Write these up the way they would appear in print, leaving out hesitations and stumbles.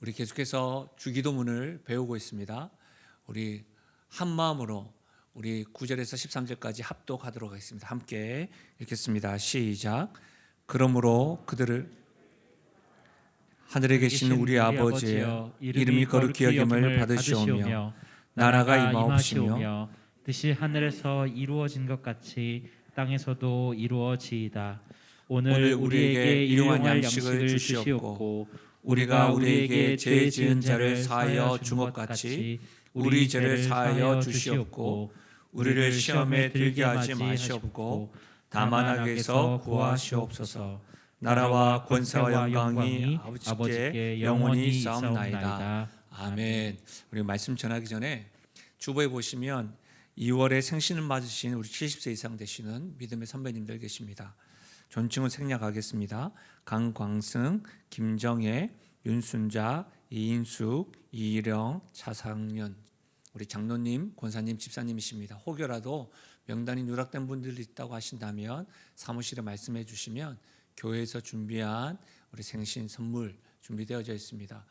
우리 계속해서 주기도문을 배우고 있습니다. 우리 한 마음으로 우리 9절에서 13절까지 합독하도록 하겠습니다. 함께 읽겠습니다. 시작. 그러므로 그들을 하늘에 계신 우리 아버지의 이름이 거룩히 여김을 받으시오며 나라가 임하옵시며 뜻이 하늘에서 이루어진 것 같이 땅에서도 이루어지이다. 오늘 우리에게 일용할 양식을 주시옵고 우리가 우리에게 죄 지은 자를 사하여 준 것 같이 우리 죄를 사하여 주시옵고 우리를 시험에 들게 하지 마시옵고 다만 악에서 구하시옵소서. 나라와 권세와 영광이 아버지께 영원히 있사옵나이다. 아멘. 우리 말씀 전하기 전에 주보에 보시면 2월에 생신을 맞으신 우리 70세 이상 되시는 믿음의 선배님들 계십니다. 존칭을 생략하겠습니다. 강광승, 김정혜, 윤순자, 이인숙, 이일영, 차상년, 우리 장로님, 권사님, 집사님이십니다. 혹여라도 명단이 누락된 분들이 있다고 하신다면 사무실에 말씀해 주시면 교회에서 준비한 우리 생신 선물 준비되어져 있습니다.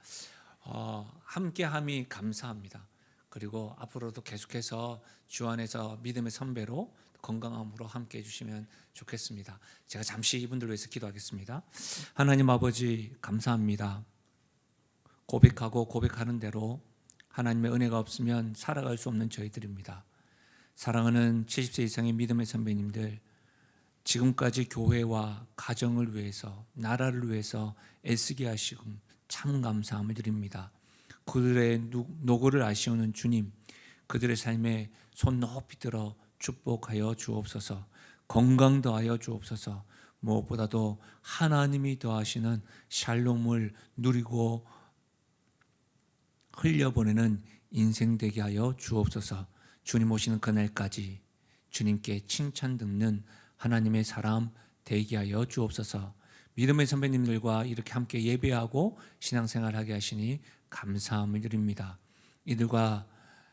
함께함이 감사합니다. 그리고 앞으로도 계속해서 주 안에서 믿음의 선배로 건강함으로 함께 해주시면 좋겠습니다. 제가 잠시 이분들 위해서 기도하겠습니다. 하나님 아버지 감사합니다. 고백하고 고백하는 대로 하나님의 은혜가 없으면 살아갈 수 없는 저희들입니다. 사랑하는 70세 이상의 믿음의 선배님들, 지금까지 교회와 가정을 위해서 나라를 위해서 애쓰게 하시고 참 감사함을 드립니다. 그들의 노고를 아시오는 주님, 그들의 삶에 손 높이 들어 축복하여 주옵소서. 건강 더하여 주옵소서. 무엇보다도 하나님이 더하시는 샬롬을 누리고 흘려보내는 인생 되게 하여 주옵소서. 주님 오시는 그날까지 주님께 칭찬 듣는 하나님의 사람 되게 하여 주옵소서. 믿음의 선배님들과 이렇게 함께 예배하고 신앙생활하게 하시니 감사함을 드립니다. 이들과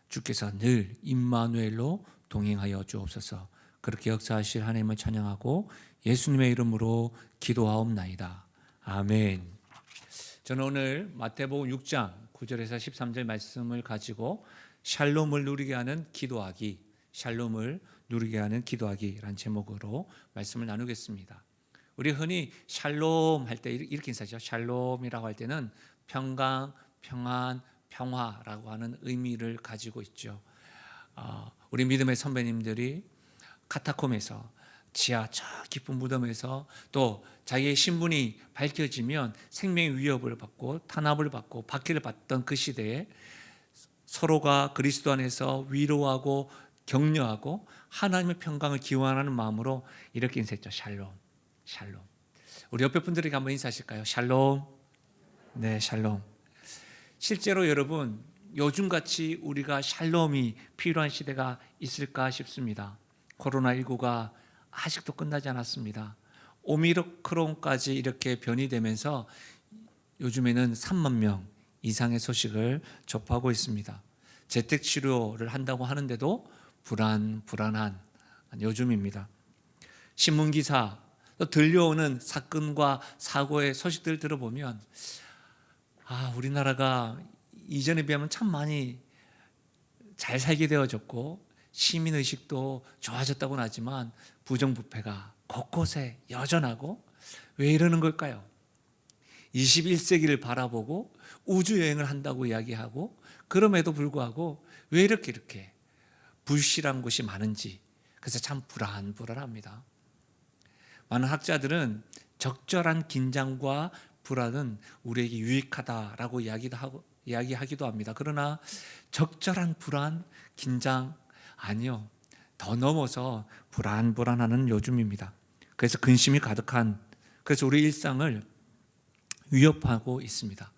주께서 늘 임마누엘로 동행하여 주옵소서. 그렇게 역사하실 하나님을 찬양하고 예수님의 이름으로 기도하옵나이다. 아멘. 저는 오늘 마태복음 6장 9절에서 13절 말씀을 가지고 샬롬을 누리게 하는 기도하기, 샬롬을 누리게 하는 기도하기라는 제목으로 말씀을 나누겠습니다. 우리 흔히 샬롬 할 때 이렇게 인사하죠. 샬롬이라고 할 때는 평강, 평안, 평화라고 하는 의미를 가지고 있죠. 우리 믿음의 선배님들이 카타콤에서 지하 저 깊은 무덤에서 또 자기의 신분이 밝혀지면 생명의 위협을 받고 탄압을 받고 박해를 받던 그 시대에 서로가 그리스도 안에서 위로하고 격려하고 하나님의 평강을 기원하는 마음으로 이렇게 인사했죠. 샬롬, 샬롬. 우리 옆에 분들에게 한번 인사하실까요? 샬롬. 네, 샬롬. 실제로 여러분, 요즘같이 우리가 샬롬이 필요한 시대가 있을까 싶습니다. 코로나19가 아직도 끝나지 않았습니다. 오미크론까지 이렇게 변이되면서 요즘에는 3만 명 이상의 소식을 접하고 있습니다. 재택치료를 한다고 하는데도 불안한 요즘입니다. 신문기사, 또 들려오는 사건과 사고의 소식들 들어보면 우리나라가 이전에 비하면 참 많이 잘 살게 되어졌고 시민의식도 좋아졌다고는 하지만 부정부패가 곳곳에 여전하고 왜 이러는 걸까요? 21세기를 바라보고 우주여행을 한다고 이야기하고 그럼에도 불구하고 왜 이렇게 불실한 곳이 많은지 그래서 참 불안합니다. 많은 학자들은 적절한 긴장과 불안은 우리에게 유익하다라고 이야기하기도 합니다. 그러나 적절한 불안, 긴장 아니요. 더 넘어서 불안하는 요즘입니다. 그래서 근심이 가득한 그래서 우리 일상을 위협하고 있습니다.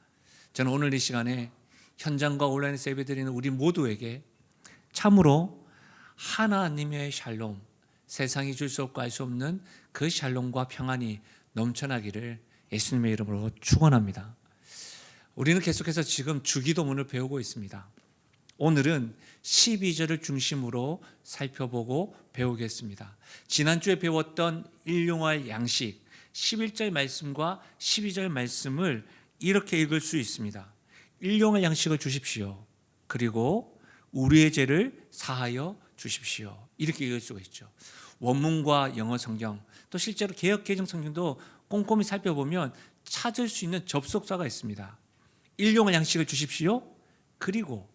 저는 오늘 이 시간에 현장과 온라인에서 예배드리는 우리 모두에게 참으로 하나님의 샬롬, 세상이 줄 수 없고 알 수 없는 그 샬롬과 평안이 넘쳐나기를 예수님의 이름으로 축원합니다. 우리는 계속해서 지금 주기도문을 배우고 있습니다. 오늘은 12절을 중심으로 살펴보고 배우겠습니다. 지난주에 배웠던 일용할 양식 11절 말씀과 12절 말씀을 이렇게 읽을 수 있습니다. 일용할 양식을 주십시오. 그리고 우리의 죄를 사하여 주십시오. 이렇게 읽을 수가 있죠. 원문과 영어 성경, 또 실제로 개역 개정 성경도 꼼꼼히 살펴보면 찾을 수 있는 접속사가 있습니다. 일용할 양식을 주십시오. 그리고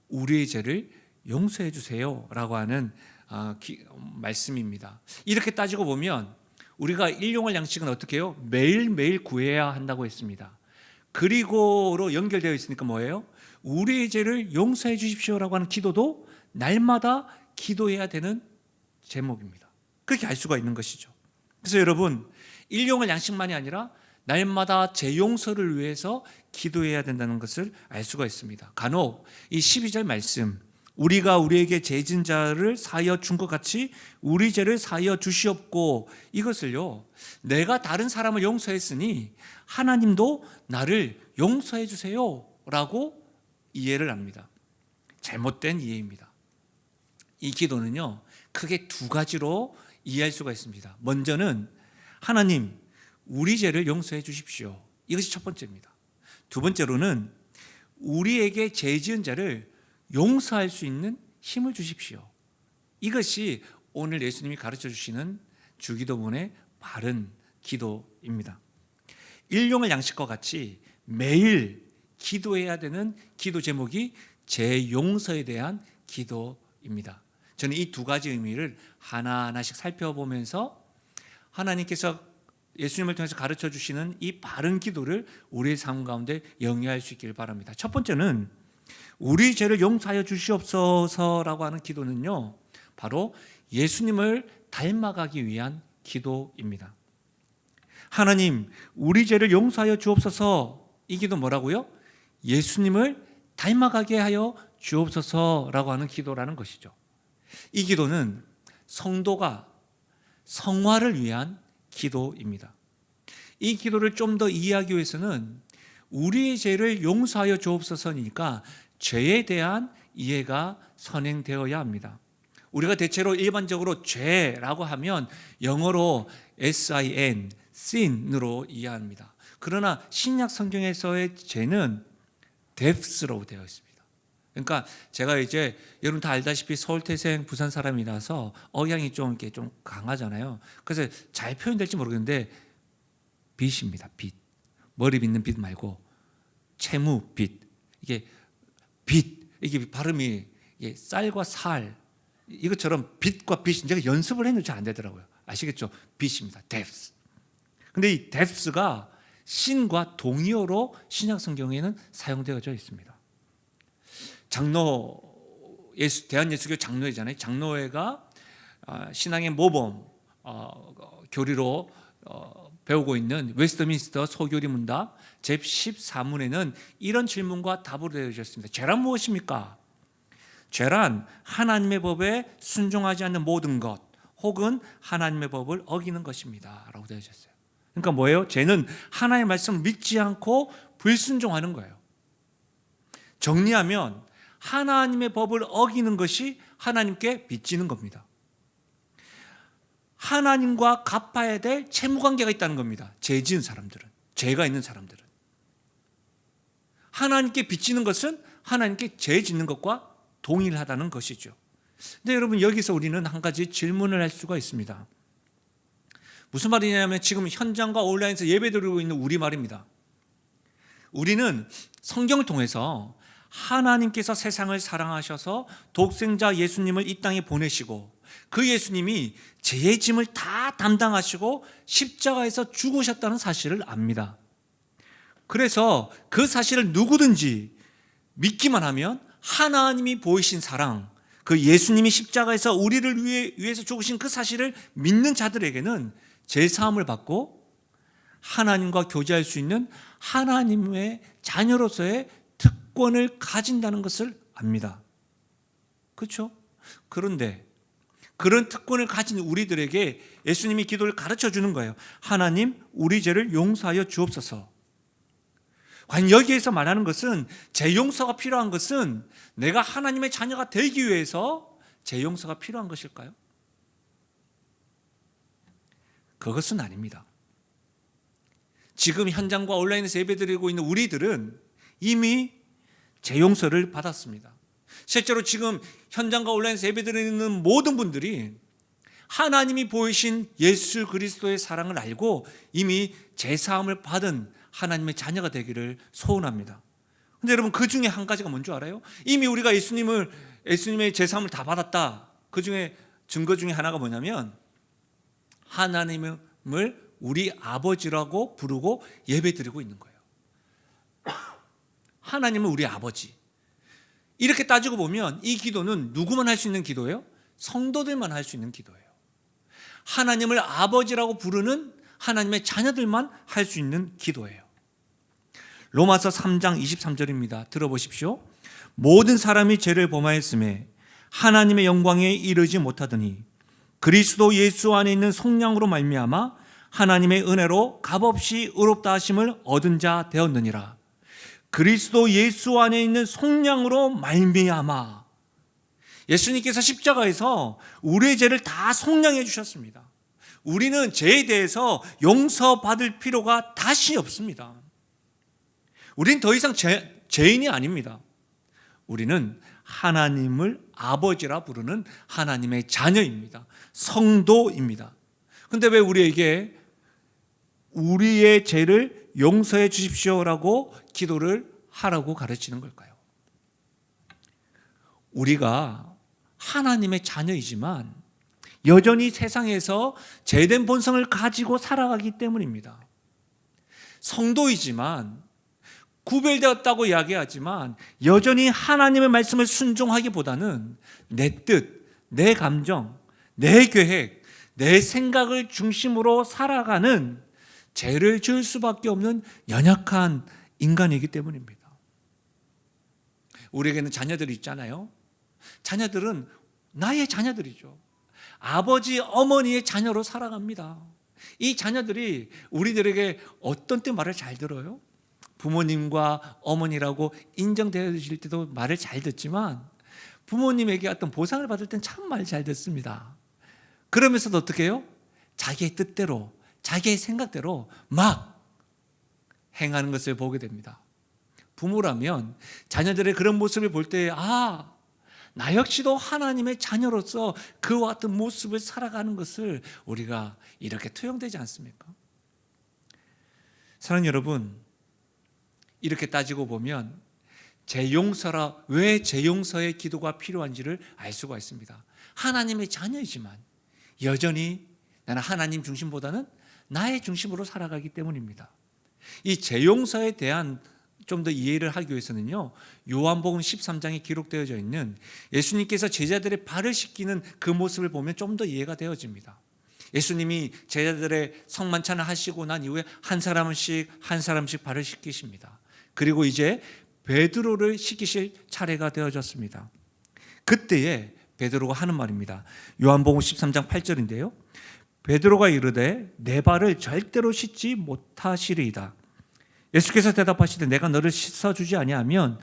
우리의 죄를 용서해 주세요라고 하는 말씀입니다. 이렇게 따지고 보면 우리가 일용할 양식은 어떻게 해요? 매일매일 구해야 한다고 했습니다. 그리고로 연결되어 있으니까 뭐예요? 우리의 죄를 용서해 주십시오라고 하는 기도도 날마다 기도해야 되는 제목입니다. 그렇게 알 수가 있는 것이죠. 그래서 여러분, 일용할 양식만이 아니라 날마다 제 용서를 위해서 기도해야 된다는 것을 알 수가 있습니다. 간혹 이 12절 말씀, 우리가 우리에게 죄 지은 자를 사하여 준 것 같이 우리 죄를 사하여 주시옵고, 이것을요, 내가 다른 사람을 용서했으니 하나님도 나를 용서해 주세요 라고 이해를 합니다. 잘못된 이해입니다. 이 기도는요, 크게 두 가지로 이해할 수가 있습니다. 먼저는 하나님, 우리 죄를 용서해 주십시오. 이것이 첫 번째입니다. 두 번째로는 우리에게 죄 지은 자를 용서할 수 있는 힘을 주십시오. 이것이 오늘 예수님이 가르쳐 주시는 주기도문의 바른 기도입니다. 일용할 양식과 같이 매일 기도해야 되는 기도 제목이 죄 용서에 대한 기도입니다. 저는 이 두 가지 의미를 하나하나씩 살펴보면서 하나님께서 예수님을 통해서 가르쳐 주시는 이 바른 기도를 우리의 삶 가운데 영위할 수 있길 바랍니다. 첫 번째는 우리 죄를 용서하여 주시옵소서라고 하는 기도는요, 바로 예수님을 닮아가기 위한 기도입니다. 하나님, 우리 죄를 용서하여 주옵소서. 이 기도 뭐라고요? 예수님을 닮아가게 하여 주옵소서라고 하는 기도라는 것이죠. 이 기도는 성도가 성화를 위한 기도입니다. 이 기도를 좀 더 이해하기 위해서는 우리의 죄를 용서하여 주옵소서니까 죄에 대한 이해가 선행되어야 합니다. 우리가 대체로 일반적으로 죄라고 하면 영어로 sin, sin으로 이해합니다. 그러나 신약 성경에서의 죄는 depths로 되어 있습니다. 그러니까 제가 이제 여러분 다 알다시피 서울 태생 부산 사람이라서 억양이 좀 이렇게 좀 강하잖아요. 그래서 잘 표현될지 모르겠는데 빚입니다. 빚. 머리 빚는 빚 말고 채무 빚. 이게 빚. 이게 발음이 이게 쌀과 살 이것처럼 빚과 빚. 제가 연습을 했는데 잘 안 되더라고요. 아시겠죠? 빚입니다. depths. 근데 이 depths가 신과 동의어로 신약 성경에는 사용되어져 있습니다. 장로 대한예수교 장로회잖아요. 장로회가 신앙의 모범 교리로 배우고 있는 웨스트민스터 소교리 문답 제14문에는 이런 질문과 답으로 되어 있습니다. 죄란 무엇입니까? 죄란 하나님의 법에 순종하지 않는 모든 것 혹은 하나님의 법을 어기는 것입니다 라고 되어 있어요. 그러니까 뭐예요? 죄는 하나님의 말씀을 믿지 않고 불순종하는 거예요. 정리하면 하나님의 법을 어기는 것이 하나님께 빚지는 겁니다. 하나님과 갚아야 될 채무관계가 있다는 겁니다. 죄 지은 사람들은, 죄가 있는 사람들은. 하나님께 빚지는 것은 하나님께 죄 짓는 것과 동일하다는 것이죠. 근데 여러분, 여기서 우리는 한 가지 질문을 할 수가 있습니다. 무슨 말이냐면 지금 현장과 온라인에서 예배드리고 있는 우리 말입니다. 우리는 성경을 통해서 하나님께서 세상을 사랑하셔서 독생자 예수님을 이 땅에 보내시고 그 예수님이 죄의 짐을 다 담당하시고 십자가에서 죽으셨다는 사실을 압니다. 그래서 그 사실을 누구든지 믿기만 하면 하나님이 보이신 사랑, 그 예수님이 십자가에서 우리를 위해서 죽으신 그 사실을 믿는 자들에게는 죄사함을 받고 하나님과 교제할 수 있는 하나님의 자녀로서의 특권을 가진다는 것을 압니다. 그렇죠? 그런데 그런 특권을 가진 우리들에게 예수님이 기도를 가르쳐 주는 거예요. 하나님, 우리 죄를 용서하여 주옵소서. 과연 여기에서 말하는 것은 죄 용서가 필요한 것은 내가 하나님의 자녀가 되기 위해서 죄 용서가 필요한 것일까요? 그것은 아닙니다. 지금 현장과 온라인에서 예배드리고 있는 우리들은 이미 재용서를 받았습니다. 실제로 지금 현장과 온라인에서 예배드리는 모든 분들이 하나님이 보이신 예수 그리스도의 사랑을 알고 이미 제사함을 받은 하나님의 자녀가 되기를 소원합니다. 근데 여러분, 그 중에 한 가지가 뭔지 알아요? 이미 우리가 예수님의 제사함을 다 받았다. 그 중에 증거 중에 하나가 뭐냐면 하나님을 우리 아버지라고 부르고 예배드리고 있는 거예요. 하나님은 우리 아버지. 이렇게 따지고 보면 이 기도는 누구만 할 수 있는 기도예요? 성도들만 할 수 있는 기도예요. 하나님을 아버지라고 부르는 하나님의 자녀들만 할 수 있는 기도예요. 로마서 3장 23절입니다. 들어보십시오. 모든 사람이 죄를 범하였음에 하나님의 영광에 이르지 못하더니 그리스도 예수 안에 있는 성령으로 말미암아 하나님의 은혜로 값없이 의롭다 하심을 얻은 자 되었느니라. 그리스도 예수 안에 있는 성령으로 말미암아. 예수님께서 십자가에서 우리의 죄를 다 속량해 주셨습니다. 우리는 죄에 대해서 용서받을 필요가 다시 없습니다. 우리는 더 이상 죄인이 아닙니다. 우리는 하나님을 아버지라 부르는 하나님의 자녀입니다. 성도입니다. 그런데 왜 우리에게 우리의 죄를 용서해 주십시오라고 기도를 하라고 가르치는 걸까요? 우리가 하나님의 자녀이지만 여전히 세상에서 죄된 본성을 가지고 살아가기 때문입니다. 성도이지만 구별되었다고 이야기하지만 여전히 하나님의 말씀을 순종하기보다는 내 뜻, 내 감정, 내 계획, 내 생각을 중심으로 살아가는 죄를 지을 수밖에 없는 연약한 인간이기 때문입니다. 우리에게는 자녀들이 있잖아요. 자녀들은 나의 자녀들이죠. 아버지, 어머니의 자녀로 살아갑니다. 이 자녀들이 우리들에게 어떤 때 말을 잘 들어요? 부모님과 어머니라고 인정되어질 때도 말을 잘 듣지만 부모님에게 어떤 보상을 받을 땐 참 말 잘 듣습니다. 그러면서도 어떻게 해요? 자기의 뜻대로, 자기의 생각대로 막 행하는 것을 보게 됩니다. 부모라면 자녀들의 그런 모습을 볼 때 나 역시도 하나님의 자녀로서 그와 같은 모습을 살아가는 것을 우리가 이렇게 투영되지 않습니까? 사랑하는 여러분, 이렇게 따지고 보면 왜 재용서의 기도가 필요한지를 알 수가 있습니다. 하나님의 자녀이지만 여전히 나는 하나님 중심보다는 나의 중심으로 살아가기 때문입니다. 이 재용서에 대한 좀 더 이해를 하기 위해서는요, 요한복음 13장에 기록되어져 있는 예수님께서 제자들의 발을 씻기는 그 모습을 보면 좀 더 이해가 되어집니다. 예수님이 제자들의 성만찬을 하시고 난 이후에 한 사람씩 발을 씻기십니다. 그리고 이제 베드로를 씻기실 차례가 되어졌습니다. 그때에 베드로가 하는 말입니다. 요한복음 13장 8절인데요. 베드로가 이르되 내 발을 절대로 씻지 못하시리이다. 예수께서 대답하시되 내가 너를 씻어주지 아니하면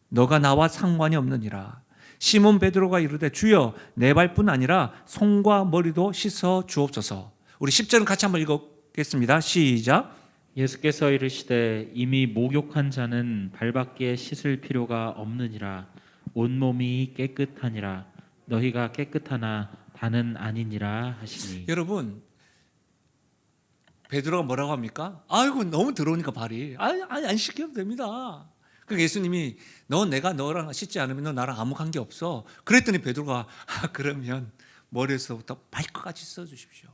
너가 나와 상관이 없느니라. 시몬 베드로가 이르되 주여 내 발뿐 아니라 손과 머리도 씻어 주옵소서. 우리 10절은 같이 한번 읽겠습니다. 시작. 예수께서 이르시되 이미 목욕한 자는 발밖에 씻을 필요가 없느니라. 온몸이 깨끗하니라. 너희가 깨끗하나 다는 아니니라 하시니. 여러분, 베드로가 뭐라고 합니까? 아이고 너무 더러우니까 발이 안 씻겨도 됩니다. 그러니까 예수님이 내가 너랑 씻지 않으면 너 나랑 아무 관계 없어. 그랬더니 베드로가 그러면 머리에서부터 발끝까지 씻어주십시오.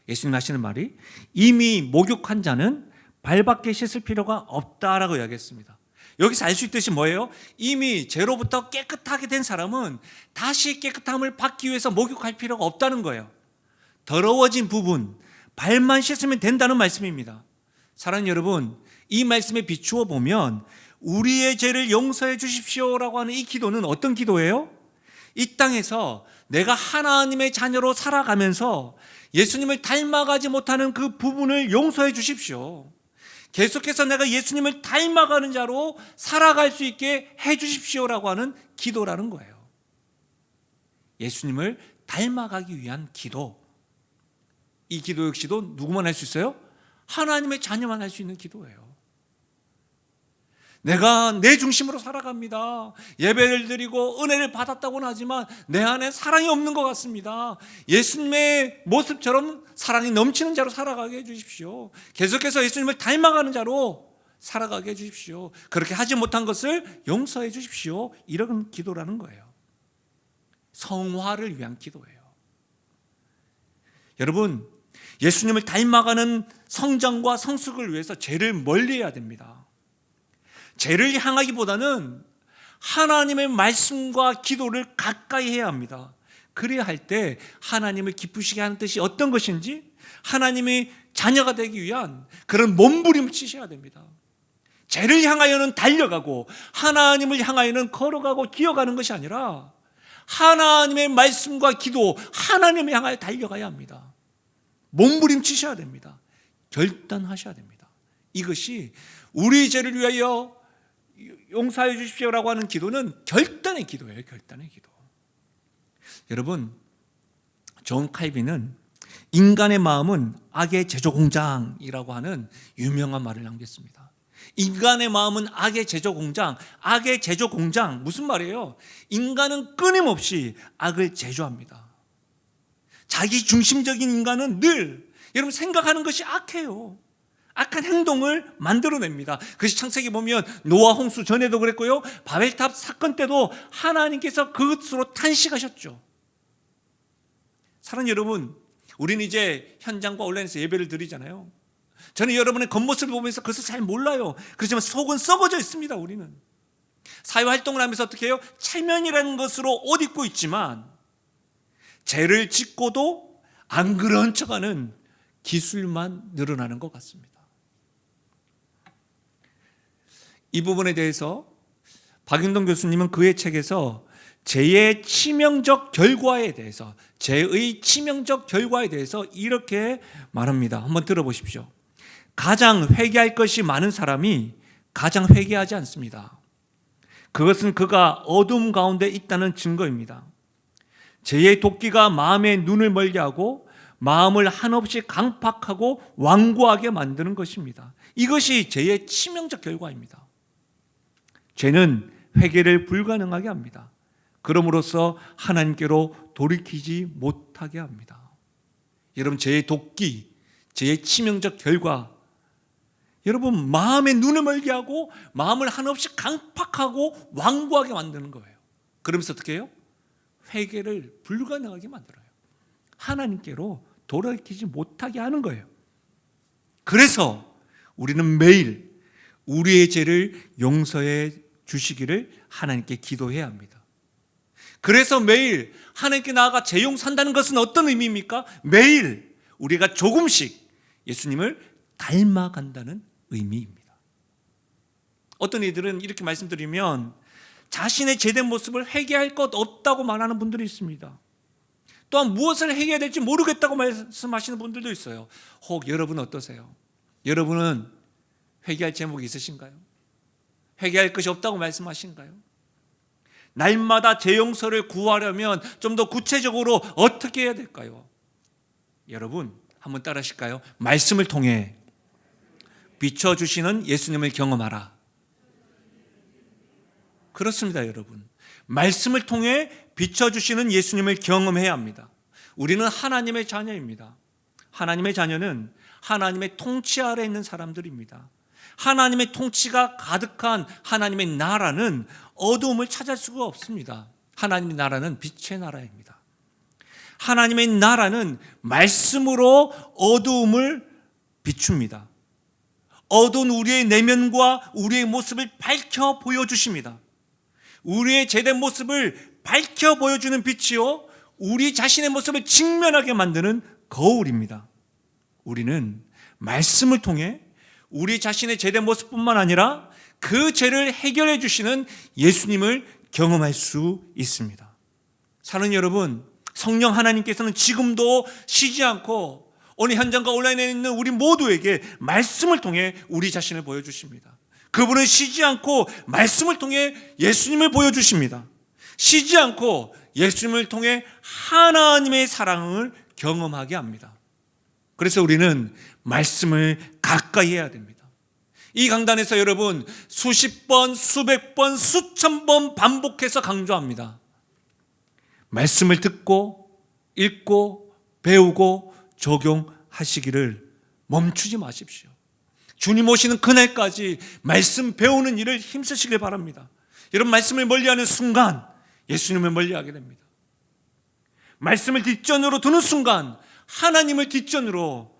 예수님 하시는 말이 이미 목욕한 자는 발밖에 씻을 필요가 없다라고 이야기했습니다. 여기서 알 수 있듯이 뭐예요? 이미 죄로부터 깨끗하게 된 사람은 다시 깨끗함을 받기 위해서 목욕할 필요가 없다는 거예요. 더러워진 부분 발만 씻으면 된다는 말씀입니다. 사랑하는 여러분, 이 말씀에 비추어 보면 우리의 죄를 용서해 주십시오라고 하는 이 기도는 어떤 기도예요? 이 땅에서 내가 하나님의 자녀로 살아가면서 예수님을 닮아가지 못하는 그 부분을 용서해 주십시오. 계속해서 내가 예수님을 닮아가는 자로 살아갈 수 있게 해 주십시오라고 하는 기도라는 거예요. 예수님을 닮아가기 위한 기도. 이 기도 역시도 누구만 할 수 있어요? 하나님의 자녀만 할 수 있는 기도예요. 내가 내 중심으로 살아갑니다. 예배를 드리고 은혜를 받았다고는 하지만 내 안에 사랑이 없는 것 같습니다. 예수님의 모습처럼 사랑이 넘치는 자로 살아가게 해주십시오. 계속해서 예수님을 닮아가는 자로 살아가게 해주십시오. 그렇게 하지 못한 것을 용서해 주십시오. 이런 기도라는 거예요. 성화를 위한 기도예요. 여러분, 예수님을 닮아가는 성장과 성숙을 위해서 죄를 멀리해야 됩니다. 죄를 향하기보다는 하나님의 말씀과 기도를 가까이 해야 합니다. 그래야 할 때 하나님을 기쁘시게 하는 뜻이 어떤 것인지 하나님의 자녀가 되기 위한 그런 몸부림을 치셔야 됩니다. 죄를 향하여는 달려가고 하나님을 향하여는 걸어가고 기어가는 것이 아니라 하나님의 말씀과 기도, 하나님을 향하여 달려가야 합니다. 몸부림 치셔야 됩니다. 결단하셔야 됩니다. 이것이 우리 죄를 위하여 용서해 주십시오라고 하는 기도는 결단의 기도예요. 결단의 기도. 여러분, 존 칼빈은 인간의 마음은 악의 제조 공장이라고 하는 유명한 말을 남겼습니다. 인간의 마음은 악의 제조 공장. 악의 제조 공장, 무슨 말이에요? 인간은 끊임없이 악을 제조합니다. 자기 중심적인 인간은 늘 여러분 생각하는 것이 악해요. 악한 행동을 만들어냅니다. 그것이 창세기 보면 노아 홍수 전에도 그랬고요, 바벨탑 사건 때도 하나님께서 그것으로 탄식하셨죠. 사랑하는 여러분, 우리는 이제 현장과 온라인에서 예배를 드리잖아요. 저는 여러분의 겉모습을 보면서 그것을 잘 몰라요. 그렇지만 속은 썩어져 있습니다. 우리는 사회활동을 하면서 어떻게 해요? 체면이라는 것으로 옷 입고 있지만 죄를 짓고도 안 그런 척하는 기술만 늘어나는 것 같습니다. 이 부분에 대해서 박윤동 교수님은 그의 책에서 죄의 치명적 결과에 대해서, 죄의 치명적 결과에 대해서 이렇게 말합니다. 한번 들어보십시오. 가장 회개할 것이 많은 사람이 가장 회개하지 않습니다. 그것은 그가 어둠 가운데 있다는 증거입니다. 죄의 도끼가 마음의 눈을 멀게하고 마음을 한없이 강팍하고 완고하게 만드는 것입니다. 이것이 죄의 치명적 결과입니다. 죄는 회개를 불가능하게 합니다. 그럼으로써 하나님께로 돌이키지 못하게 합니다. 여러분, 죄의 도끼, 죄의 치명적 결과, 여러분 마음의 눈을 멀게 하고 마음을 한없이 강팍하고 완고하게 만드는 거예요. 그러면서 어떻게 해요? 회개를 불가능하게 만들어요. 하나님께로 돌이키지 못하게 하는 거예요. 그래서 우리는 매일 우리의 죄를 용서해 주시기를 하나님께 기도해야 합니다. 그래서 매일 하나님께 나아가 죄용 산다는 것은 어떤 의미입니까? 매일 우리가 조금씩 예수님을 닮아간다는 의미입니다. 어떤 이들은 이렇게 말씀드리면 자신의 죄된 모습을 회개할 것 없다고 말하는 분들이 있습니다. 또한 무엇을 회개해야 될지 모르겠다고 말씀하시는 분들도 있어요. 혹 여러분은 어떠세요? 여러분은 회개할 제목이 있으신가요? 회개할 것이 없다고 말씀하신가요? 날마다 죄 용서를 구하려면 좀 더 구체적으로 어떻게 해야 될까요? 여러분 한번 따라 하실까요? 말씀을 통해 비춰주시는 예수님을 경험하라. 그렇습니다, 여러분. 말씀을 통해 비춰주시는 예수님을 경험해야 합니다. 우리는 하나님의 자녀입니다. 하나님의 자녀는 하나님의 통치 아래 있는 사람들입니다. 하나님의 통치가 가득한 하나님의 나라는 어두움을 찾을 수가 없습니다. 하나님의 나라는 빛의 나라입니다. 하나님의 나라는 말씀으로 어두움을 비춥니다. 어두운 우리의 내면과 우리의 모습을 밝혀 보여주십니다. 우리의 죄된 모습을 밝혀 보여주는 빛이요, 우리 자신의 모습을 직면하게 만드는 거울입니다. 우리는 말씀을 통해 우리 자신의 죄된 모습뿐만 아니라 그 죄를 해결해 주시는 예수님을 경험할 수 있습니다. 사랑하는 여러분, 성령 하나님께서는 지금도 쉬지 않고 오늘 현장과 온라인에 있는 우리 모두에게 말씀을 통해 우리 자신을 보여주십니다. 그분은 쉬지 않고 말씀을 통해 예수님을 보여주십니다. 쉬지 않고 예수님을 통해 하나님의 사랑을 경험하게 합니다. 그래서 우리는 말씀을 가까이 해야 됩니다. 이 강단에서 여러분 수십 번, 수백 번, 수천 번 반복해서 강조합니다. 말씀을 듣고 읽고 배우고 적용하시기를 멈추지 마십시오. 주님 오시는 그날까지 말씀 배우는 일을 힘쓰시길 바랍니다. 여러분, 말씀을 멀리하는 순간 예수님을 멀리하게 됩니다. 말씀을 뒷전으로 두는 순간 하나님을 뒷전으로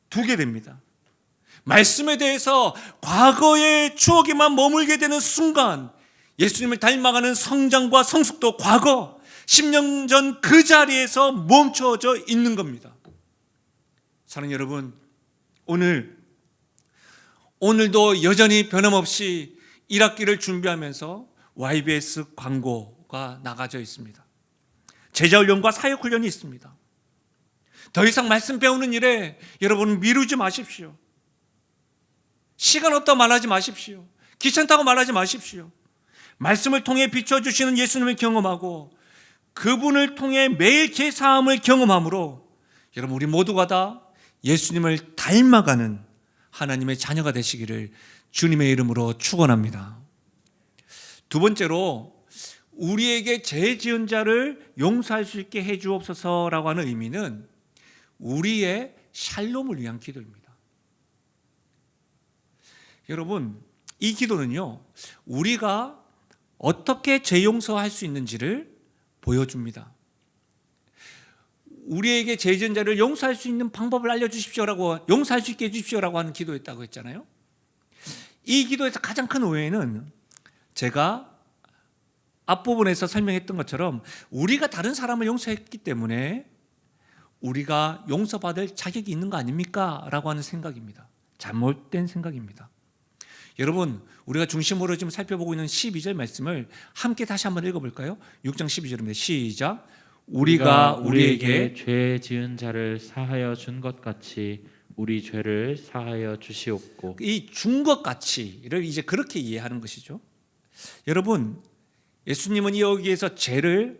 두게 됩니다. 말씀에 대해서 과거의 추억에만 머물게 되는 순간 예수님을 닮아가는 성장과 성숙도 과거 10년 전 그 자리에서 멈춰져 있는 겁니다. 사랑하는 여러분, 오늘도 여전히 변함없이 1학기를 준비하면서 YBS 광고가 나가져 있습니다. 제자훈련과 사역훈련이 있습니다. 더 이상 말씀 배우는 일에 여러분 미루지 마십시오. 시간 없다고 말하지 마십시오. 귀찮다고 말하지 마십시오. 말씀을 통해 비춰주시는 예수님을 경험하고 그분을 통해 매일 제사함을 경험함으로 여러분, 우리 모두가 다 예수님을 닮아가는 하나님의 자녀가 되시기를 주님의 이름으로 축원합니다. 두 번째로, 우리에게 죄 지은 자를 용서할 수 있게 해 주옵소서라고 하는 의미는 우리의 샬롬을 위한 기도입니다. 여러분, 이 기도는요, 우리가 어떻게 죄 용서할 수 있는지를 보여줍니다. 우리에게 죄 지은 자를 용서할 수 있는 방법을 알려주십시오라고, 용서할 수 있게 해주십시오라고 하는 기도였다고 했잖아요. 이 기도에서 가장 큰 오해는 제가 앞부분에서 설명했던 것처럼 우리가 다른 사람을 용서했기 때문에 우리가 용서받을 자격이 있는 거 아닙니까? 라고 하는 생각입니다. 잘못된 생각입니다. 여러분, 우리가 중심으로 지금 살펴보고 있는 12절 말씀을 함께 다시 한번 읽어볼까요? 6장 12절입니다. 시작. 우리가 우리에게 죄 지은 자를 사하여 준 것 같이 우리 죄를 사하여 주시옵고. 이 준 것 같이를 이제 그렇게 이해하는 것이죠. 여러분, 예수님은 여기에서 죄를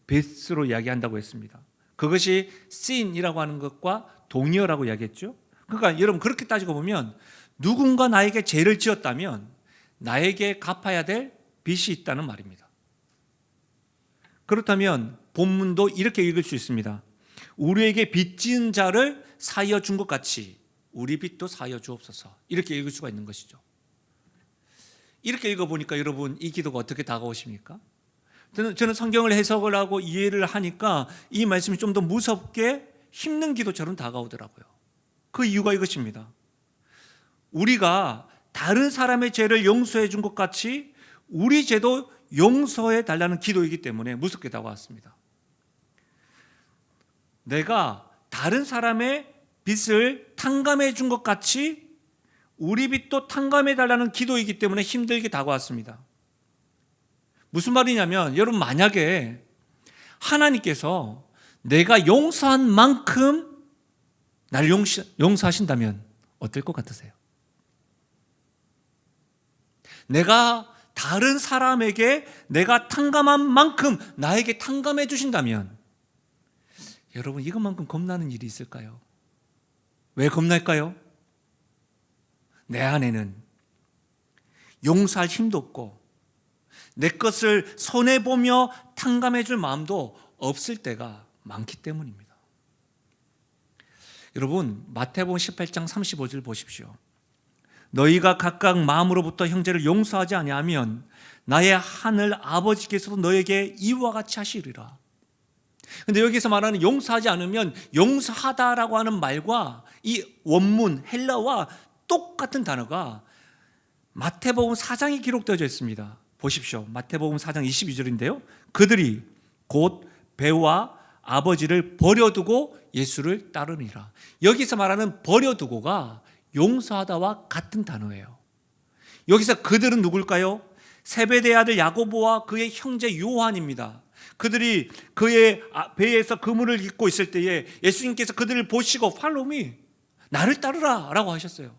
데스로 이야기한다고 했습니다. 그것이 sin이라고 하는 것과 동의어라고 이야기했죠. 그러니까 여러분, 그렇게 따지고 보면 누군가 나에게 죄를 지었다면 나에게 갚아야 될 빚이 있다는 말입니다. 그렇다면 본문도 이렇게 읽을 수 있습니다. 우리에게 빚 지은 자를 사하여 준 것 같이 우리 빚도 사하여 주옵소서. 이렇게 읽을 수가 있는 것이죠. 이렇게 읽어보니까 여러분, 이 기도가 어떻게 다가오십니까? 저는 성경을 해석을 하고 이해를 하니까 이 말씀이 좀 더 무섭게 힘든 기도처럼 다가오더라고요. 그 이유가 이것입니다. 우리가 다른 사람의 죄를 용서해 준 것 같이 우리 죄도 용서해 달라는 기도이기 때문에 무섭게 다가왔습니다. 내가 다른 사람의 빚을 탕감해 준 것 같이 우리 빚도 탕감해 달라는 기도이기 때문에 힘들게 다가왔습니다. 무슨 말이냐면, 여러분, 만약에 하나님께서 내가 용서한 만큼 나를 용서하신다면 어떨 것 같으세요? 내가 다른 사람에게 내가 탕감한 만큼 나에게 탕감해 주신다면 여러분, 이것만큼 겁나는 일이 있을까요? 왜 겁날까요? 내 안에는 용서할 힘도 없고 내 것을 손해보며 탕감해 줄 마음도 없을 때가 많기 때문입니다. 여러분, 마태복음 18장 35절 보십시오. 너희가 각각 마음으로부터 형제를 용서하지 아니하면 나의 하늘 아버지께서도 너에게 이와 같이 하시리라. 근데 여기서 말하는 용서하지 않으면 용서하다라고 하는 말과 이 원문 헬라와 똑같은 단어가 마태복음 4장에 기록되어져 있습니다. 보십시오. 마태복음 4장 22절인데요. 그들이 곧 배와 아버지를 버려두고 예수를 따르니라. 여기서 말하는 버려두고가 용서하다와 같은 단어예요. 여기서 그들은 누굴까요? 세베대의 아들 야고보와 그의 형제 요한입니다. 그들이 그의 배에서 그물을 잇고 있을 때에 예수님께서 그들을 보시고 팔로우 미, 나를 따르라 라고 하셨어요.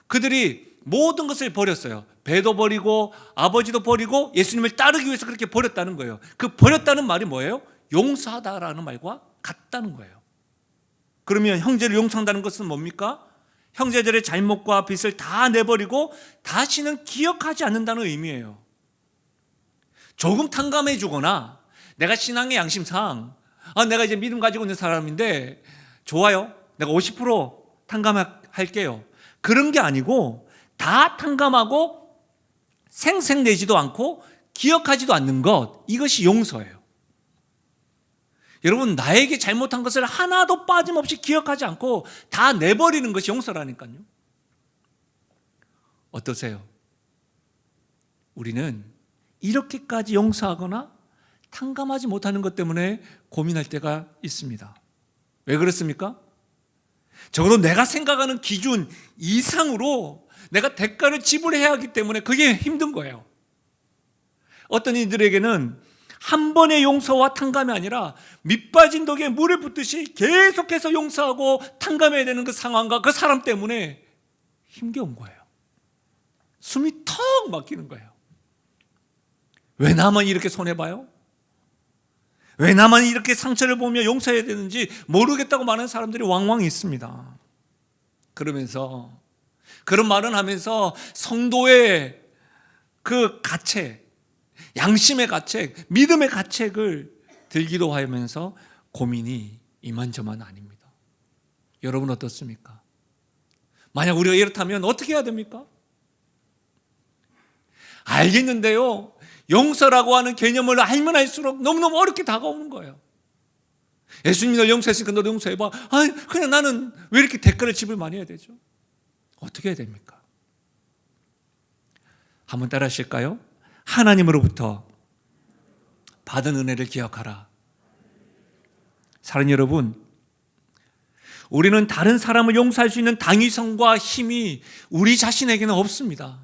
그들이 모든 것을 버렸어요. 배도 버리고 아버지도 버리고 예수님을 따르기 위해서 그렇게 버렸다는 거예요. 그 버렸다는 말이 뭐예요? 용서하다라는 말과 같다는 거예요. 그러면 형제를 용서한다는 것은 뭡니까? 형제들의 잘못과 빚을 다 내버리고 다시는 기억하지 않는다는 의미예요. 조금 탕감해 주거나 내가 신앙의 양심상 내가 이제 믿음 가지고 있는 사람인데 좋아요, 내가 50% 탕감할게요, 그런 게 아니고 다 탕감하고 생색내지도 않고 기억하지도 않는 것, 이것이 용서예요. 여러분, 나에게 잘못한 것을 하나도 빠짐없이 기억하지 않고 다 내버리는 것이 용서라니까요. 어떠세요? 우리는 이렇게까지 용서하거나 탕감하지 못하는 것 때문에 고민할 때가 있습니다. 왜 그렇습니까? 적어도 내가 생각하는 기준 이상으로 내가 대가를 지불해야 하기 때문에 그게 힘든 거예요. 어떤 이들에게는 한 번의 용서와 탕감이 아니라 밑빠진 독에 물을 붓듯이 계속해서 용서하고 탕감해야 되는 그 상황과 그 사람 때문에 힘겨운 거예요. 숨이 턱 막히는 거예요. 왜 나만 이렇게 손해봐요? 왜 나만 이렇게 상처를 보며 용서해야 되는지 모르겠다고 말하는 사람들이 왕왕 있습니다. 그러면서 그런 말은 하면서 성도의 그 가책, 양심의 가책, 믿음의 가책을 들기도 하면서 고민이 이만저만 아닙니다. 여러분 어떻습니까? 만약 우리가 이렇다면 어떻게 해야 됩니까? 알겠는데요, 용서라고 하는 개념을 알면 알수록 너무너무 어렵게 다가오는 거예요. 예수님이 널 용서했으니까 너도 용서해봐. 그냥 나는 왜 이렇게 대가를 지불 많이 해야 되죠? 어떻게 해야 됩니까? 한번 따라 하실까요? 하나님으로부터 받은 은혜를 기억하라. 사랑하는 여러분, 우리는 다른 사람을 용서할 수 있는 당위성과 힘이 우리 자신에게는 없습니다.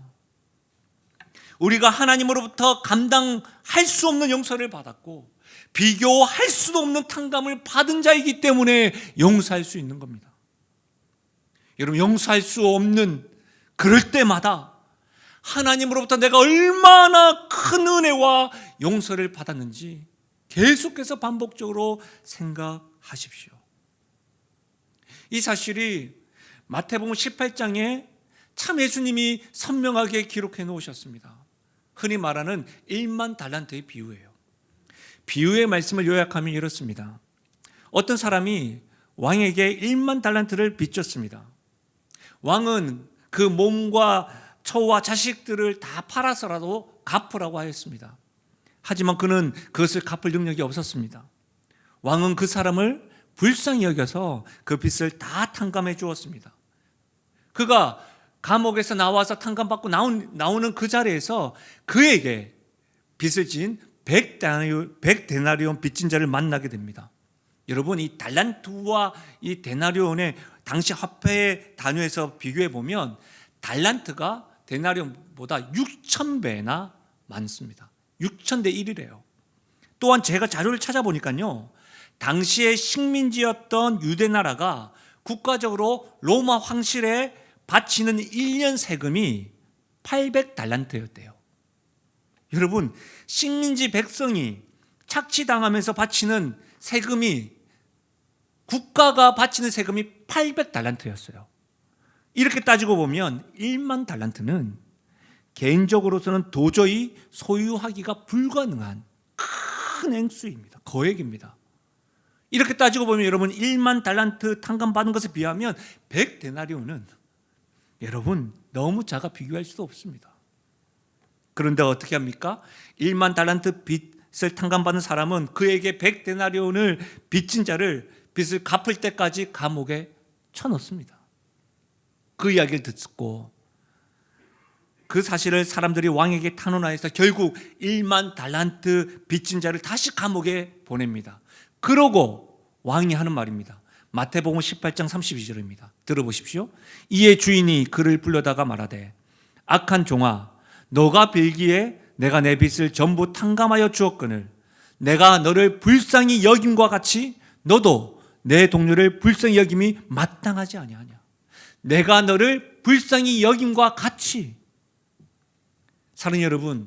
우리가 하나님으로부터 감당할 수 없는 용서를 받았고 비교할 수도 없는 탕감을 받은 자이기 때문에 용서할 수 있는 겁니다. 여러분, 용서할 수 없는 그럴 때마다 하나님으로부터 내가 얼마나 큰 은혜와 용서를 받았는지 계속해서 반복적으로 생각하십시오. 이 사실이 마태복음 18장에 참 예수님이 선명하게 기록해 놓으셨습니다. 흔히 말하는 1만 달란트의 비유예요. 비유의 말씀을 요약하면 이렇습니다. 어떤 사람이 왕에게 1만 달란트를 빚졌습니다. 왕은 그 몸과 처와 자식들을 다 팔아서라도 갚으라고 하였습니다. 하지만 그는 그것을 갚을 능력이 없었습니다. 왕은 그 사람을 불쌍히 여겨서 그 빚을 다 탕감해 주었습니다. 그가 감옥에서 나와서 탕감받고 나오는 그 자리에서 그에게 빚을 지은 100데나리온 빚진 자를 만나게 됩니다. 여러분, 이 달란트와 이 데나리온의 당시 화폐의 단위에서 비교해 보면 달란트가 데나리온보다 6,000배나 많습니다. 6,000대 1이래요. 또한 제가 자료를 찾아보니까요, 당시의 식민지였던 유대 나라가 국가적으로 로마 황실에 바치는 1년 세금이 800달란트였대요. 여러분, 식민지 백성이 착취당하면서 바치는 세금이, 국가가 바치는 세금이 800달란트였어요. 이렇게 따지고 보면 1만 달란트는 개인적으로서는 도저히 소유하기가 불가능한 큰 행수입니다. 거액입니다. 이렇게 따지고 보면 여러분, 1만 달란트 탕감받은 것에 비하면 100데나리온은 여러분 너무 작아 비교할 수도 없습니다. 그런데 어떻게 합니까? 1만 달란트 빚을 탕감받은 사람은 그에게 100데나리온을 빚진 자를 빚을 갚을 때까지 감옥에 쳐넣습니다. 그 이야기를 듣고 그 사실을 사람들이 왕에게 탄원하여서 결국 1만 달란트 빚진 자를 다시 감옥에 보냅니다. 그러고 왕이 하는 말입니다. 마태복음 18장 32절입니다. 들어보십시오. 이에 주인이 그를 불러다가 말하되, 악한 종아, 너가 빌기에 내가 내 빚을 전부 탕감하여 주었거늘 내가 너를 불쌍히 여김과 같이 너도 내 동료를 불쌍히 여김이 마땅하지 아니하냐. 내가 너를 불쌍히 여김과 같이. 사랑하는 여러분,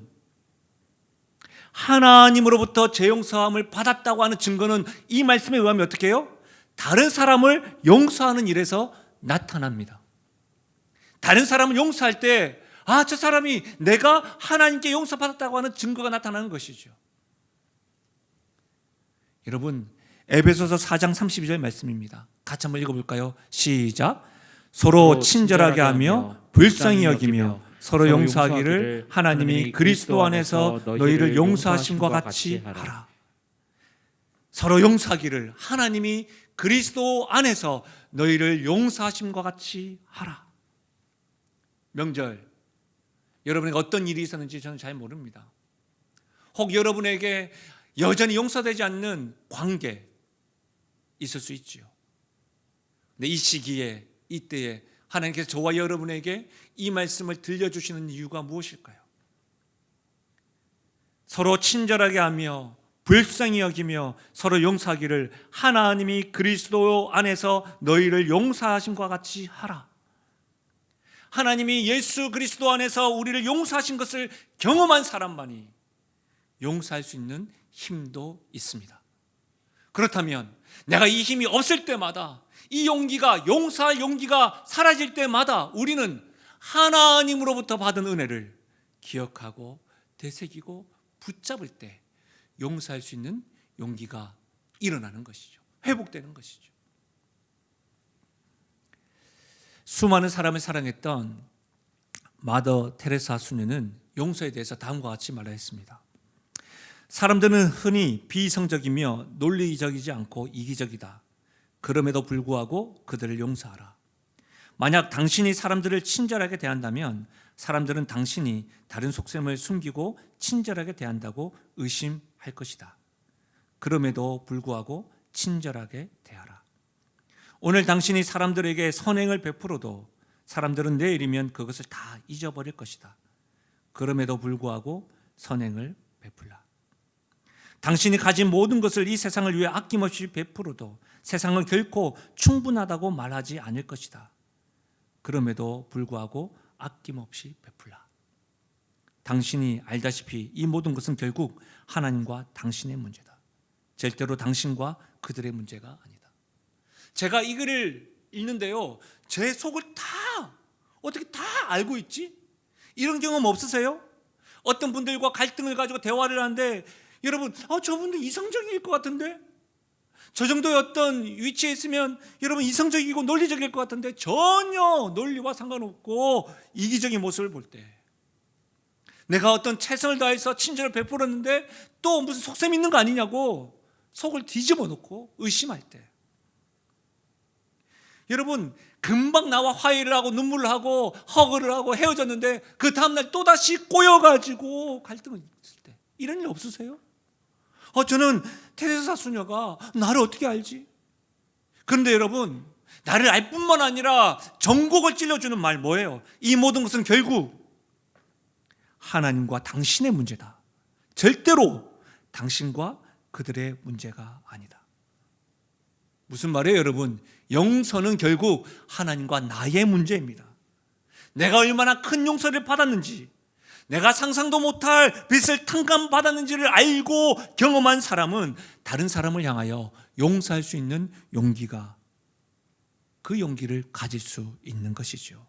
하나님으로부터 재용서함을 받았다고 하는 증거는 이 말씀에 의하면 어떻게 해요? 다른 사람을 용서하는 일에서 나타납니다. 다른 사람을 용서할 때 저 사람이 내가 하나님께 용서받았다고 하는 증거가 나타나는 것이죠. 여러분, 에베소서 4장 32절 말씀입니다. 같이 한번 읽어볼까요? 시작. 서로 친절하게 하며 불쌍히 여기며 서로 용서하기를 하나님이 그리스도 안에서 너희를 용서하심과 같이 하라. 서로 용서하기를 하나님이 그리스도 안에서 너희를 용서하심과 같이 하라. 명절, 여러분에게 어떤 일이 있었는지 저는 잘 모릅니다. 혹 여러분에게 여전히 용서되지 않는 관계 있을 수 있지요. 근데 이 시기에, 이때에 하나님께서 저와 여러분에게 이 말씀을 들려주시는 이유가 무엇일까요? 서로 친절하게 하며 불쌍히 여기며 서로 용서하기를 하나님이 그리스도 안에서 너희를 용서하심과 같이 하라. 하나님이 예수 그리스도 안에서 우리를 용서하신 것을 경험한 사람만이 용서할 수 있는 힘도 있습니다. 그렇다면 내가 이 힘이 없을 때마다, 이 용기가, 용서할 용기가 사라질 때마다 우리는 하나님으로부터 받은 은혜를 기억하고 되새기고 붙잡을 때 용서할 수 있는 용기가 일어나는 것이죠. 회복되는 것이죠. 수많은 사람을 사랑했던 마더 테레사 수녀는 용서에 대해서 다음과 같이 말했습니다. 사람들은 흔히 비이성적이며 논리적이지 않고 이기적이다. 그럼에도 불구하고 그들을 용서하라. 만약 당신이 사람들을 친절하게 대한다면 사람들은 당신이 다른 속셈을 숨기고 친절하게 대한다고 의심할 것이다. 그럼에도 불구하고 친절하게 대하라. 오늘 당신이 사람들에게 선행을 베풀어도 사람들은 내일이면 그것을 다 잊어버릴 것이다. 그럼에도 불구하고 선행을 베풀라. 당신이 가진 모든 것을 이 세상을 위해 아낌없이 베풀어도 세상은 결코 충분하다고 말하지 않을 것이다. 그럼에도 불구하고 아낌없이 베풀라. 당신이 알다시피 이 모든 것은 결국 하나님과 당신의 문제다. 절대로 당신과 그들의 문제가 아니다. 제가 이 글을 읽는데요, 제 속을 어떻게 다 알고 있지? 이런 경험 없으세요? 어떤 분들과 갈등을 가지고 대화를 하는데 여러분, 저분들 이성적일 것 같은데, 저 정도의 어떤 위치에 있으면 여러분 이성적이고 논리적일 것 같은데 전혀 논리와 상관없고 이기적인 모습을 볼 때, 내가 어떤 최선을 다해서 친절을 베풀었는데 또 무슨 속셈이 있는 거 아니냐고 속을 뒤집어 놓고 의심할 때, 여러분 금방 나와 화해를 하고 눈물을 하고 허그를 하고 헤어졌는데 그 다음날 또다시 꼬여가지고 갈등을 있을 때, 이런 일 없으세요? 저는 테레사 수녀가 나를 어떻게 알지? 그런데 여러분, 나를 알 뿐만 아니라 전곡을 찔러주는 말 뭐예요? 이 모든 것은 결국 하나님과 당신의 문제다. 절대로 당신과 그들의 문제가 아니다. 무슨 말이에요, 여러분? 용서는 결국 하나님과 나의 문제입니다. 내가 얼마나 큰 용서를 받았는지, 내가 상상도 못할 빚을 탕감받았는지를 알고 경험한 사람은 다른 사람을 향하여 용서할 수 있는 용기가, 그 용기를 가질 수 있는 것이죠.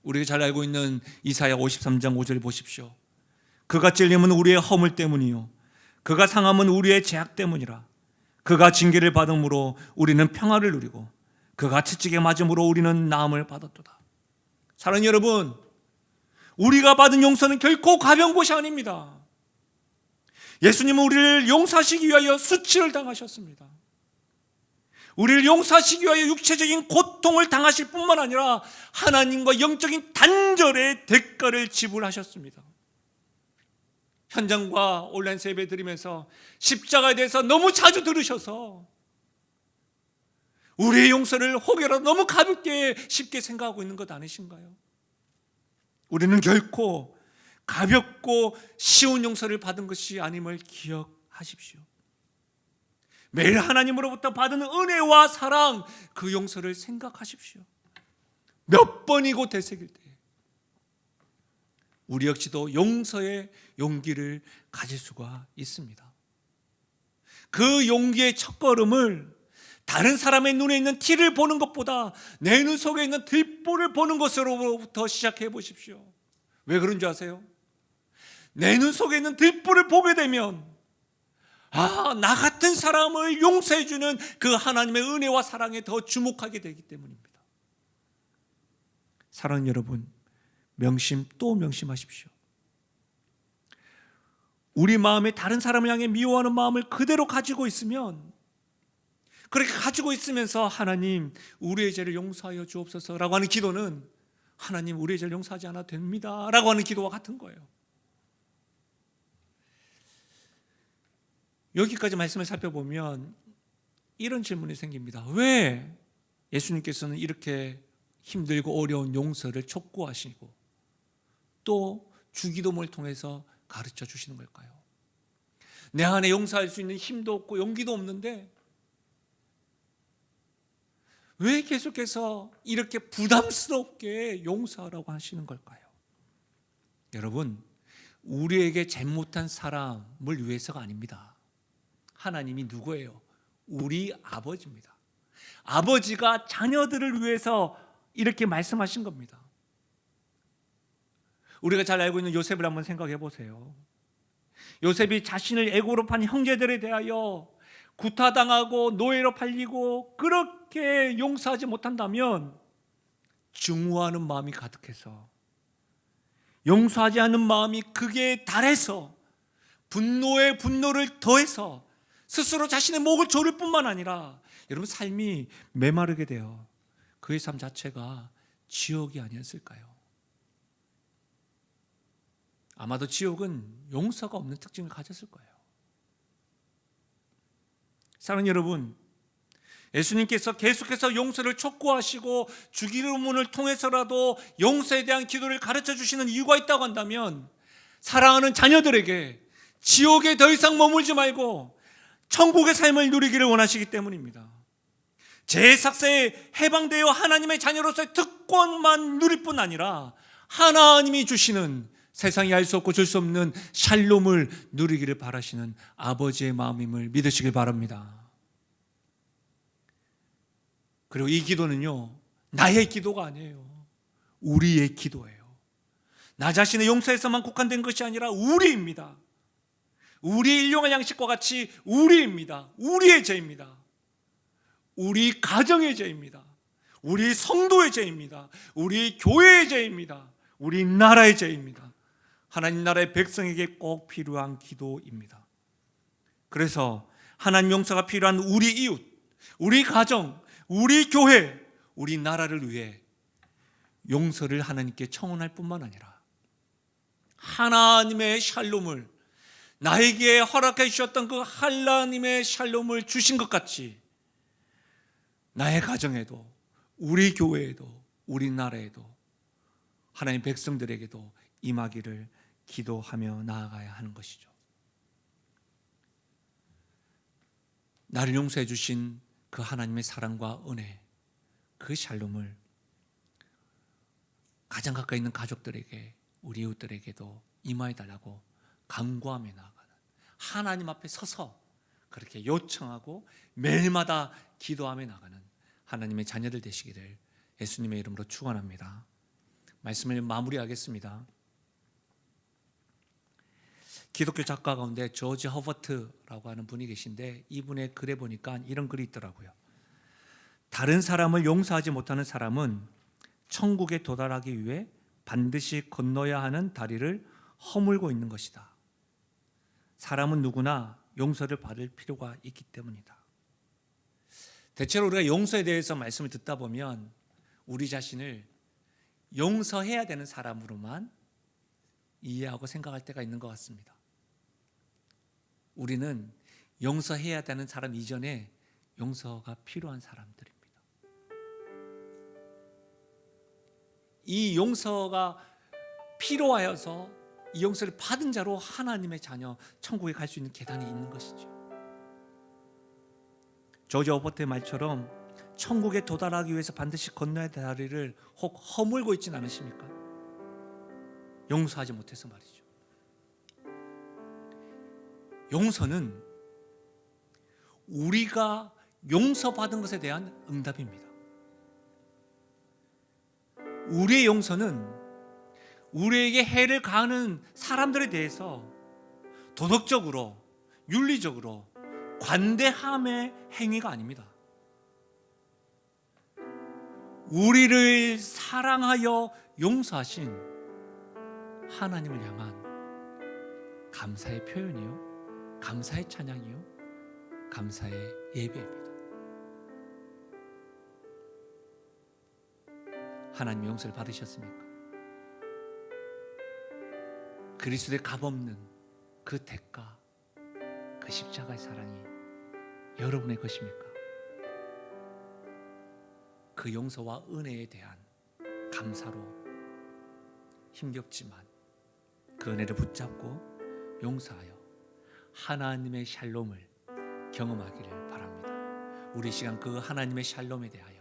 우리가 잘 알고 있는 이사야 53장 5절 보십시오. 그가 찔림은 우리의 허물 때문이요 그가 상함은 우리의 죄악 때문이라. 그가 징계를 받음으로 우리는 평화를 누리고 그가 채찍에 맞음으로 우리는 나음을 받았도다. 사랑하는 여러분, 우리가 받은 용서는 결코 가벼운 것이 아닙니다. 예수님은 우리를 용서하시기 위하여 수치를 당하셨습니다. 우리를 용서하시기 위하여 육체적인 고통을 당하실 뿐만 아니라 하나님과 영적인 단절의 대가를 지불하셨습니다. 현장과 온라인 예배 드리면서 십자가에 대해서 너무 자주 들으셔서 우리의 용서를 혹여라도 너무 가볍게 쉽게 생각하고 있는 것 아니신가요? 우리는 결코 가볍고 쉬운 용서를 받은 것이 아님을 기억하십시오. 매일 하나님으로부터 받은 은혜와 사랑, 그 용서를 생각하십시오. 몇 번이고 되새길 때 우리 역시도 용서의 용기를 가질 수가 있습니다. 그 용기의 첫걸음을 다른 사람의 눈에 있는 티를 보는 것보다 내 눈 속에 있는 들보를 보는 것으로부터 시작해 보십시오. 왜 그런 줄 아세요? 내 눈 속에 있는 들보를 보게 되면 나 같은 사람을 용서해 주는 그 하나님의 은혜와 사랑에 더 주목하게 되기 때문입니다. 사랑하는 여러분, 명심 또 명심하십시오. 우리 마음에 다른 사람을 향해 미워하는 마음을 그대로 가지고 있으면, 그렇게 가지고 있으면서 하나님 우리의 죄를 용서하여 주옵소서라고 하는 기도는 하나님 우리의 죄를 용서하지 않아도 됩니다 라고 하는 기도와 같은 거예요. 여기까지 말씀을 살펴보면 이런 질문이 생깁니다. 왜 예수님께서는 이렇게 힘들고 어려운 용서를 촉구하시고 또 주기도문을 통해서 가르쳐 주시는 걸까요? 내 안에 용서할 수 있는 힘도 없고 용기도 없는데 왜 계속해서 이렇게 부담스럽게 용서하라고 하시는 걸까요? 여러분, 우리에게 잘못한 사람을 위해서가 아닙니다. 하나님이 누구예요? 우리 아버지입니다. 아버지가 자녀들을 위해서 이렇게 말씀하신 겁니다. 우리가 잘 알고 있는 요셉을 한번 생각해 보세요. 요셉이 자신을 애고로 판 형제들에 대하여 구타당하고 노예로 팔리고 그렇게 용서하지 못한다면 증오하는 마음이 가득해서, 용서하지 않는 마음이 극에 달해서 분노에 분노를 더해서 스스로 자신의 목을 조를 뿐만 아니라 여러분 삶이 메마르게 되어 그의 삶 자체가 지옥이 아니었을까요? 아마도 지옥은 용서가 없는 특징을 가졌을 거예요. 사랑하는 여러분, 예수님께서 계속해서 용서를 촉구하시고 주기도문을 통해서라도 용서에 대한 기도를 가르쳐 주시는 이유가 있다고 한다면 사랑하는 자녀들에게 지옥에 더 이상 머물지 말고 천국의 삶을 누리기를 원하시기 때문입니다. 죄삭세에 해방되어 하나님의 자녀로서의 특권만 누릴 뿐 아니라 하나님이 주시는 세상이 알 수 없고 줄 수 없는 샬롬을 누리기를 바라시는 아버지의 마음임을 믿으시길 바랍니다. 그리고 이 기도는요, 나의 기도가 아니에요. 우리의 기도예요. 나 자신의 용서에서만 국한된 것이 아니라 우리입니다. 우리의 일용할 양식과 같이 우리입니다. 우리의 죄입니다. 우리 가정의 죄입니다. 우리 성도의 죄입니다. 우리 교회의 죄입니다. 우리 나라의 죄입니다. 하나님 나라의 백성에게 꼭 필요한 기도입니다. 그래서 하나님 용서가 필요한 우리 이웃, 우리 가정, 우리 교회, 우리 나라를 위해 용서를 하나님께 청원할 뿐만 아니라 하나님의 샬롬을, 나에게 허락해 주셨던 그 하나님의 샬롬을 주신 것 같이 나의 가정에도, 우리 교회에도, 우리 나라에도, 하나님 백성들에게도 임하기를 기도하며 나아가야 하는 것이죠. 나를 용서해 주신 그 하나님의 사랑과 은혜, 그 샬롬을 가장 가까이 있는 가족들에게, 우리 이웃들에게도 임하여 달라고 간구하며 나아가는, 하나님 앞에 서서 그렇게 요청하고 매일마다 기도하며 나가는 하나님의 자녀들 되시기를 예수님의 이름으로 축원합니다. 말씀을 마무리하겠습니다. 기독교 작가 가운데 조지 허버트라고 하는 분이 계신데 이분의 글에 보니까 이런 글이 있더라고요. 다른 사람을 용서하지 못하는 사람은 천국에 도달하기 위해 반드시 건너야 하는 다리를 허물고 있는 것이다. 사람은 누구나 용서를 받을 필요가 있기 때문이다. 대체로 우리가 용서에 대해서 말씀을 듣다 보면 우리 자신을 용서해야 되는 사람으로만 이해하고 생각할 때가 있는 것 같습니다. 우리는 용서해야 되는 사람 이전에 용서가 필요한 사람들입니다. 이 용서가 필요하여서 이 용서를 받은 자로 하나님의 자녀 천국에 갈 수 있는 계단이 있는 것이죠. 조지 오버트의 말처럼 천국에 도달하기 위해서 반드시 건너야 될 다리를 혹 허물고 있진 않으십니까? 용서하지 못해서 말이죠. 용서는 우리가 용서받은 것에 대한 응답입니다. 우리의 용서는 우리에게 해를 가하는 사람들에 대해서 도덕적으로, 윤리적으로 관대함의 행위가 아닙니다. 우리를 사랑하여 용서하신 하나님을 향한 감사의 표현이요, 감사의 찬양이요, 감사의 예배입니다. 하나님 용서를 받으셨습니까? 그리스도의 값없는 그 대가, 그 십자가의 사랑이 여러분의 것입니까? 그 용서와 은혜에 대한 감사로 힘겹지만 그 은혜를 붙잡고 용서하여 하나님의 샬롬을 경험하기를 바랍니다. 우리 시간 그 하나님의 샬롬에 대하여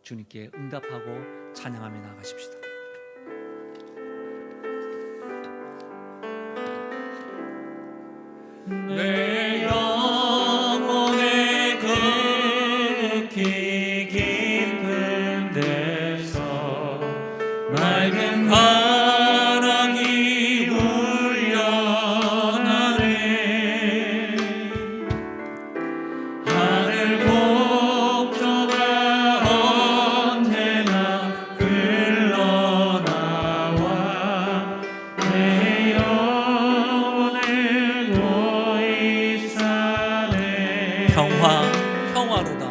주님께 응답하고 찬양하며 나아가십시다. 내 영혼의 극히 깊은 데서 맑은 바람이 울려나네. 하늘 곡조가 언제나 흘러나와 내 영혼을 고이사네. 평화로다.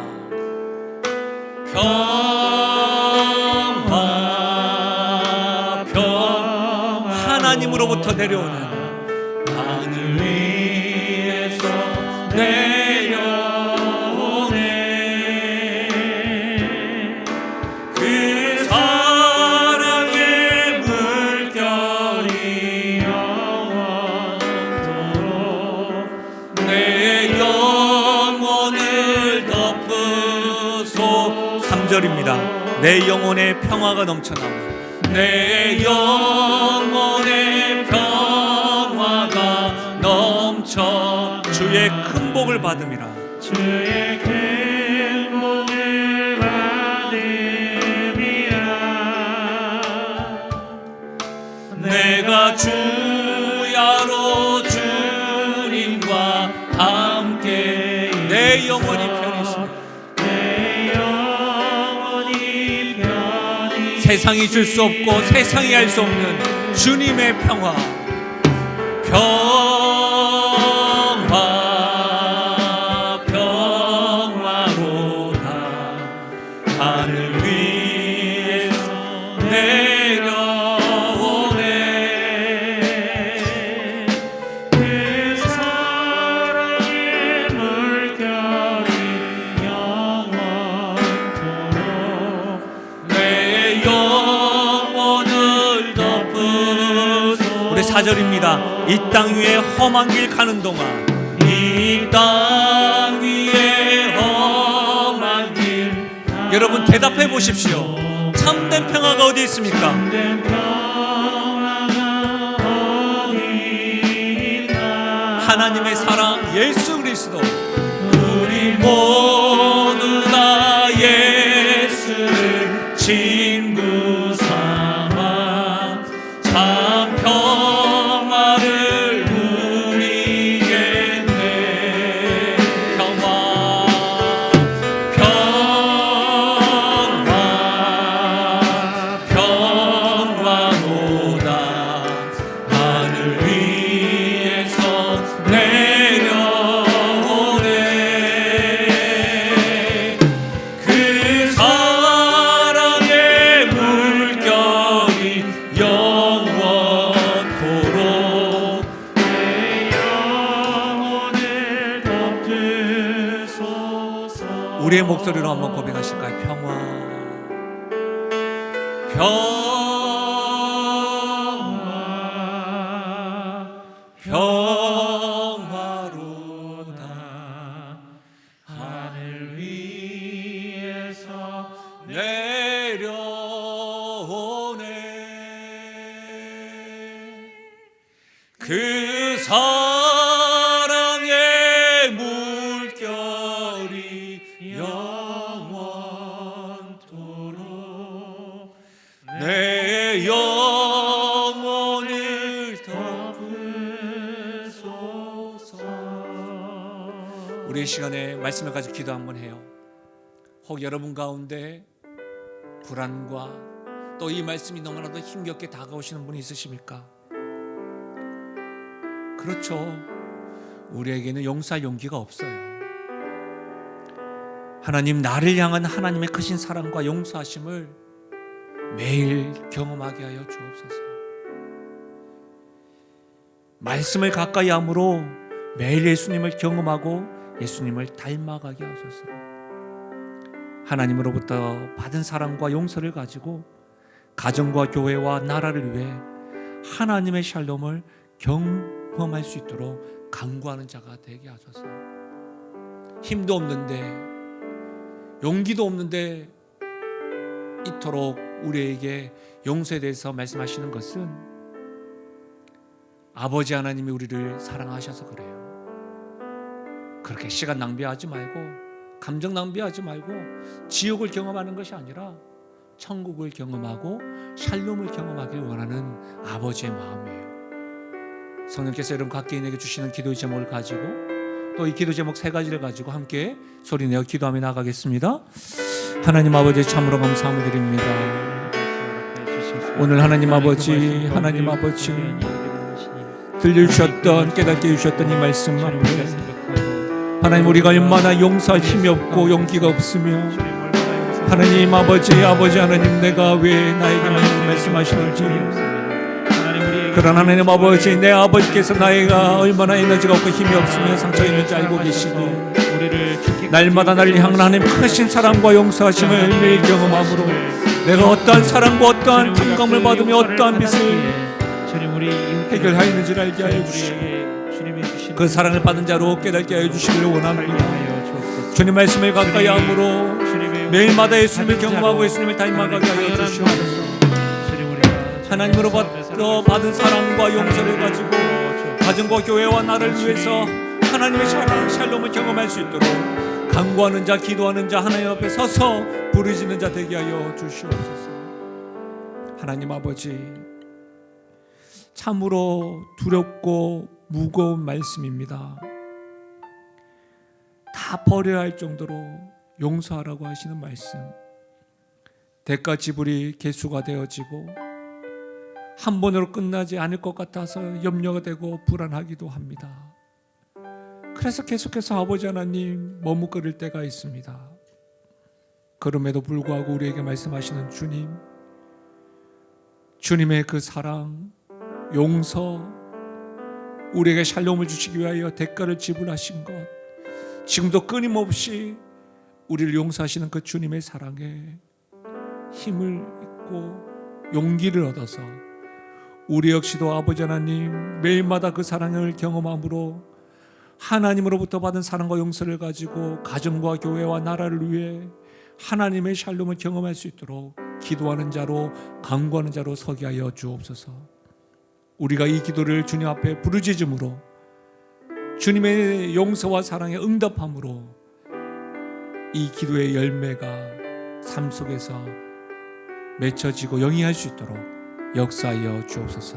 하나님으로부터 내려오는 하늘 위에서 내려오네. 그 사랑의 물결이 영원토록 내 영혼을 덮으소. 3절입니다. 내 영혼에 평화가 넘쳐나와 내 영혼의 평화가 넘쳐 주의 큰 복을 받음이라. 주의 큰 복을 받음이라. 내가 주야로 주님과 함께 내 영혼이 편히 있으며 내 영혼이 편히 세상이 줄 수 없고 세상이 할 수 없는 주님의 평화. 평화로다. 하늘 위에서 내려오네. 그 사랑의 물결이 영원토록 내 영혼을 덮으소. 우리 4절입니다. 이 땅 위에 험한 길 가는 동안 이 땅 위에 험한 길 여러분 대답해 보십시오. 참된 평화가 어디 있습니까? 참된 평화가 어디 있나. 하나님의 사랑 예수 그리스도. 우리 모두 다 예수를 친구 삼아 참 평화를 누리겠네. 평화로다. 하늘 위에서 내려오네. 그 사랑의 물결이 영원토록 내 영혼을 덮으소서. 우리의 목소리로 한번 고백하실까요? 평화. 평화로다. 하늘 위에서 내려오네. 그 사랑의 물결이 우리 시간에 말씀을 가지고 기도 한번 해요. 혹 여러분 가운데 불안과 또 이 말씀이 너무나도 힘겹게 다가오시는 분이 있으십니까? 그렇죠. 우리에게는 용서할 용기가 없어요. 하나님, 나를 향한 하나님의 크신 사랑과 용서하심을 매일 경험하게 하여 주옵소서. 말씀을 가까이 함으로 매일 예수님을 경험하고 예수님을 닮아가게 하소서. 하나님으로부터 받은 사랑과 용서를 가지고 가정과 교회와 나라를 위해 하나님의 샬롬을 경험할 수 있도록 간구하는 자가 되게 하소서. 힘도 없는데, 용기도 없는데 이토록 우리에게 용서에 대해서 말씀하시는 것은 아버지 하나님이 우리를 사랑하셔서 그래요. 그렇게 시간 낭비하지 말고, 감정 낭비하지 말고 지옥을 경험하는 것이 아니라 천국을 경험하고 샬롬을 경험하길 원하는 아버지의 마음이에요. 성령께서 여러분 각개인에게 주시는 기도의 제목을 가지고 또 이 기도 제목 3가지를 가지고 함께 소리내어 기도하며 나가겠습니다. 하나님 아버지, 참으로 감사함을 드립니다. 오늘 하나님 아버지 들려주셨던, 깨닫게 해주셨던 이 말씀 앞에 하나님, 우리가 얼마나 용서할 힘이 없고 용기가 없으며 하나님 아버지 하나님, 내가 왜 나에게만 말씀하시는지, 그러나 하나님 아버지, 내 아버지께서 나이가 얼마나 에너지가 없고 힘이 없으며 상처 있는지 알고 계시기에 날마다 나를 향한 하나님 크신 사랑과 용서하심을 매일 경험함으로 내가 어떠한 사랑과 어떠한 탐감을 받으며 어떠한 빚을 해결하였는지를 알게 하여 주시고 그 사랑을 받은 자로 깨닫게 하여 주시기를 원합니다. 주님 말씀을 가까이 함으로 매일마다 예수님을 경험하고 예수님을 닮아가게 하여 주시옵소서. 하나님으로부터 받은 사랑과 용서를 가지고 가정과 교회와 나를 위해서 하나님의 샬롬을 경험할 수 있도록 간구하는 자, 기도하는 자, 하나님 앞에 서서 부르짖는 자 되게 하여 주시옵소서. 하나님 아버지, 참으로 두렵고 무거운 말씀입니다. 다 버려야 할 정도로 용서하라고 하시는 말씀, 대가 지불이 계수가 되어지고 한 번으로 끝나지 않을 것 같아서 염려가 되고 불안하기도 합니다. 그래서 계속해서 아버지 하나님 머뭇거릴 때가 있습니다. 그럼에도 불구하고 우리에게 말씀하시는 주님의 그 사랑, 용서, 우리에게 샬롬을 주시기 위하여 대가를 지불하신 것, 지금도 끊임없이 우리를 용서하시는 그 주님의 사랑에 힘을 얻고 용기를 얻어서 우리 역시도 아버지 하나님 매일마다 그 사랑을 경험함으로 하나님으로부터 받은 사랑과 용서를 가지고 가정과 교회와 나라를 위해 하나님의 샬롬을 경험할 수 있도록 기도하는 자로, 간구하는 자로 서게 하여 주옵소서. 우리가 이 기도를 주님 앞에 부르짖음으로 주님의 용서와 사랑에 응답함으로 이 기도의 열매가 삶 속에서 맺혀지고 영위할 수 있도록 역사하여 주옵소서.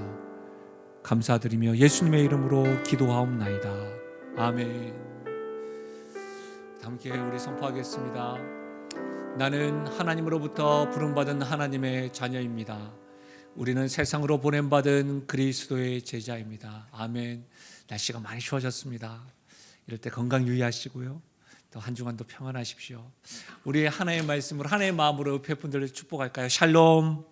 감사드리며 예수님의 이름으로 기도하옵나이다. 아멘. 함께 우리 선포하겠습니다. 나는 하나님으로부터 부름받은 하나님의 자녀입니다. 우리는 세상으로 보냄받은 그리스도의 제자입니다. 아멘. 날씨가 많이 추워졌습니다. 이럴 때 건강 유의하시고요. 또 한 주간도 평안하십시오. 우리 하나의 말씀으로, 하나의 마음으로 옆에 분들을 축복할까요? 샬롬.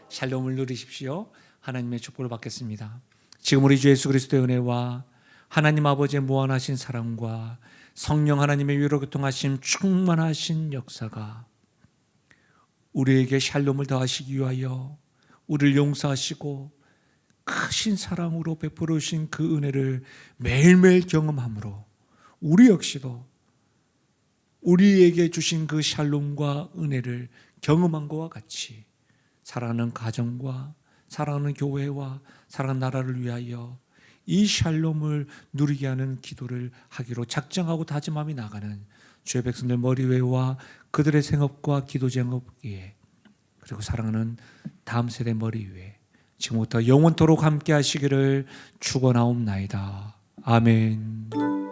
샬롬을 누리십시오. 하나님의 축복을 받겠습니다. 지금 우리 주 예수 그리스도의 은혜와 하나님 아버지의 무한하신 사랑과 성령 하나님의 위로 교통하심 충만하신 역사가 우리에게 샬롬을 더하시기 위하여 우리를 용서하시고 크신 사랑으로 베풀어 주신 그 은혜를 매일매일 경험함으로 우리 역시도 우리에게 주신 그 샬롬과 은혜를 경험한 것과 같이 사랑하는 가정과 사랑하는 교회와 사랑하는 나라를 위하여 이 샬롬을 누리게 하는 기도를 하기로 작정하고 다짐하며 나가는 주의 백성들 머리 위와 그들의 생업과 기도 제목에, 그리고 사랑하는 다음 세대 머리 위에 지금부터 영원토록 함께 하시기를 축원하옵나이다. 아멘.